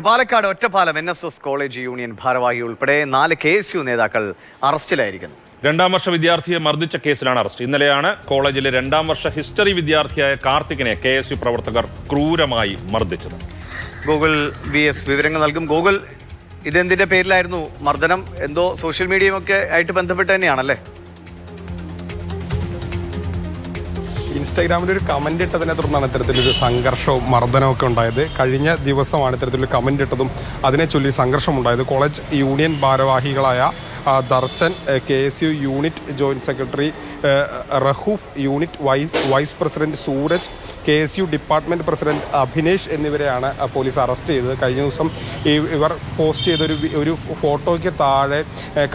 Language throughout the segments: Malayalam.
Palakkad Ottapalam NSS college union ഭാരവാഹി ഉൾപ്പെടെ 4 KSU നേതാക്കൾ അറസ്റ്റിലായിരിക്കുന്നു. രണ്ടാം വർഷ വിദ്യാർത്ഥിയെ മർദ്ദിച്ച കേസിലാണ് അറസ്റ്റ്. ഇന്നലെയാണ് കോളേജിലെ രണ്ടാം വർഷ ഹിസ്റ്ററി വിദ്യാർത്ഥിയായ കാർത്തികിനെ KSU പ്രവർത്തകർ ക്രൂരമായി മർദ്ദിച്ചത്. ഗൂഗിൾ VS വിവരങ്ങൾ നൽകും. ഗൂഗിൾ, ഇതെന്തിന്റെ പേരിലായിരുന്നു മർദ്ദനം? എന്തോ സോഷ്യൽ മീഡിയയുമൊക്കെ ആയിട്ട് ബന്ധപ്പെട്ട് തന്നെയാണല്ലേ? ഇൻസ്റ്റാഗ്രാമിൽ ഒരു കമന്റ് ഇട്ടതിനെ തുടർന്നാണ് ഇത്തരത്തിലൊരു സംഘർഷവും മർദ്ദനവും ഒക്കെ ഉണ്ടായത്. കഴിഞ്ഞ ദിവസമാണ് ഇത്തരത്തിലൊരു കമന്റ് ഇട്ടതും അതിനെ ചൊല്ലി സംഘർഷമുണ്ടായത്. കോളേജ് യൂണിയൻ ഭാരവാഹികളായ Darshan, KSU unit joint secretary Rahoof, unit vice president Suraj, KSU department president Abhinesh എന്നിവരെയാണ് പോലീസ് അറസ്റ്റ് ചെയ്തത്. കഴിഞ്ഞ ദിവസം ഇവർ പോസ്റ്റ് ചെയ്തൊരു ഒരു ഫോട്ടോയ്ക്ക് താഴെ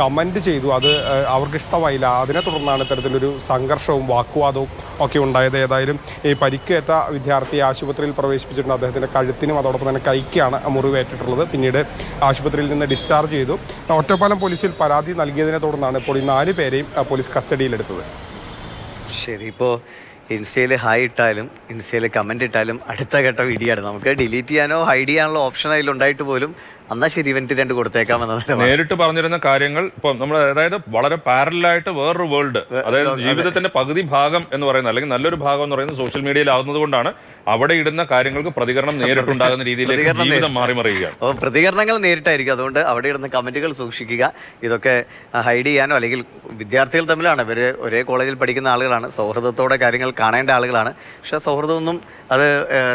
കമന്റ് ചെയ്തു. അത് അവർക്ക് ഇഷ്ടമായില്ല. അതിനെ തുടർന്നാണ് ഇത്തരത്തിലൊരു സംഘർഷവും വാക്കുവാദവും ഒക്കെ ഉണ്ടായത്. ഏതായാലും ഈ പരിക്കേറ്റ വിദ്യാർത്ഥിയെ ആശുപത്രിയിൽ പ്രവേശിപ്പിച്ചിട്ടുണ്ട്. അദ്ദേഹത്തിൻ്റെ കഴുത്തിനും അതോടൊപ്പം തന്നെ കൈക്കാണ് മുറിവേറ്റിട്ടുള്ളത്. പിന്നീട് ആശുപത്രിയിൽ നിന്ന് ഡിസ്ചാർജ് ചെയ്തു. ഒറ്റപ്പാലം പോലീസിൽ പരാതി നൽകിയതിനെ തുടർന്നാണ് ഇപ്പോൾ ഈ 4 പേരെയും പോലീസ് കസ്റ്റഡിയിലെടുത്തത്. ശരി, ഇപ്പോൾ ഇൻസ്റ്റയിൽ ഹായ് ഇട്ടാലും ഇൻസ്റ്റയിൽ കമന്റ് ഇട്ടാലും അടുത്ത ഘട്ട വീഡിയോ ആണ്. നമുക്ക് ഡിലീറ്റ് ചെയ്യാനോ ഹൈഡ് ചെയ്യാനുള്ള ഓപ്ഷൻ അതിലുണ്ടായിട്ട് പോലും എന്നാൽ ശരി ഇവന്റ് 2 കൊടുത്തേക്കാമെന്ന് നേരിട്ട് പറഞ്ഞിരുന്ന കാര്യങ്ങൾ ഇപ്പം നമ്മൾ, അതായത് വളരെ പാരലായിട്ട് വേറൊരു വേൾഡ്, അതായത് ജീവിതത്തിന്റെ പകുതി ഭാഗം എന്ന് പറയുന്നത്, അല്ലെങ്കിൽ നല്ലൊരു ഭാഗം എന്ന് പറയുന്നത് സോഷ്യൽ മീഡിയയിൽ ആവുന്നത് കൊണ്ടാണ് അവിടെ ഇടുന്ന കാര്യങ്ങൾക്ക് പ്രതികരണം നേരിട്ടുണ്ടാകുന്ന രീതിയിലേക്ക് ജീവിതം മാറി മറിയുകയാണ്. അപ്പോൾ പ്രതികരണങ്ങൾ നേരിട്ടായിരിക്കും. അതുകൊണ്ട് അവിടെ ഇടുന്ന കമന്റുകൾ സൂക്ഷിക്കുക. ഇതൊക്കെ ഹൈഡ് ചെയ്യാനോ, അല്ലെങ്കിൽ വിദ്യാർത്ഥികൾ തമ്മിലാണ്, ഇവർ ഒരേ കോളേജിൽ പഠിക്കുന്ന ആളുകളാണ്, സൗഹൃദത്തോടെ കാര്യങ്ങൾ കാണേണ്ട ആളുകളാണ്. പക്ഷേ സൗഹൃദമൊന്നും അത്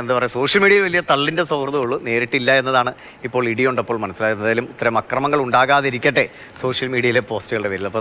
എന്താ പറയുക, സോഷ്യൽ മീഡിയ വലിയ തള്ളിൻ്റെ സൗഹൃദമുള്ളൂ, നേരിട്ടില്ല എന്നതാണ് ഇപ്പോൾ ഇടിയുണ്ടപ്പോൾ മനസ്സിലായത്. എന്തായാലും ഇത്തരം അക്രമങ്ങൾ ഉണ്ടാകാതിരിക്കട്ടെ സോഷ്യൽ മീഡിയയിലെ പോസ്റ്റുകളുടെ പേരിൽ. അപ്പോൾ